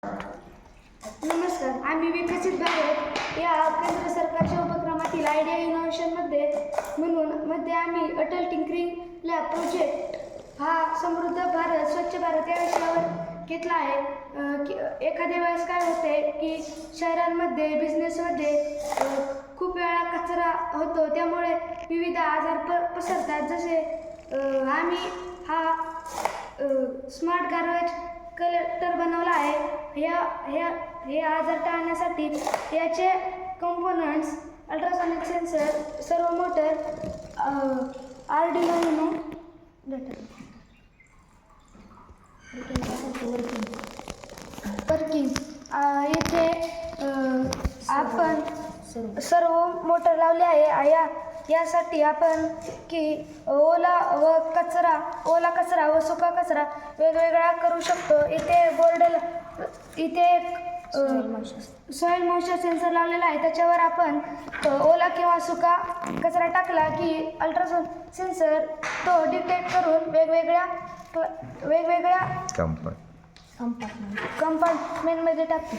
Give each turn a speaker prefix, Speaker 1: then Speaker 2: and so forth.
Speaker 1: नमस्कार, आम्ही विकसित भारत या केंद्र सरकारच्या उपक्रमातील आयडिया इनोव्हेशनमध्ये आम्ही अटल टिंकरिंग लॅब प्रोजेक्ट हा समृद्ध भारत स्वच्छ भारत या विषयावर घेतला आहे. एखाद्या वेळेस काय होते की शहरांमध्ये बिझनेसमध्ये खूप वेळा कचरा होतो, त्यामुळे विविध आजार पसरतात. जसे आम्ही हा स्मार्ट गार्बेज कलेक्टर बनवला आहे. हे आजार टाळण्यासाठी याचे कंपोनंट्स अल्ट्रासॉनिक सेन्सर, सर्वो मोटर, आर्डिनो वर्किंग येथे आपण सर्व मोटर लावले आहे. यासाठी आपण की ओला कचरा व सुका कचरा वेगवेगळा करू शकतो. इथे सॉइल मॉइश्चर सेन्सर लावलेला आहे. त्याच्यावर आपण ओला किंवा सुका कचरा टाकला की अल्ट्रासॉनिक सेन्सर तो डिटेक्ट करून वेगवेगळ्या कंपार्टमेंटमध्ये टाकतो.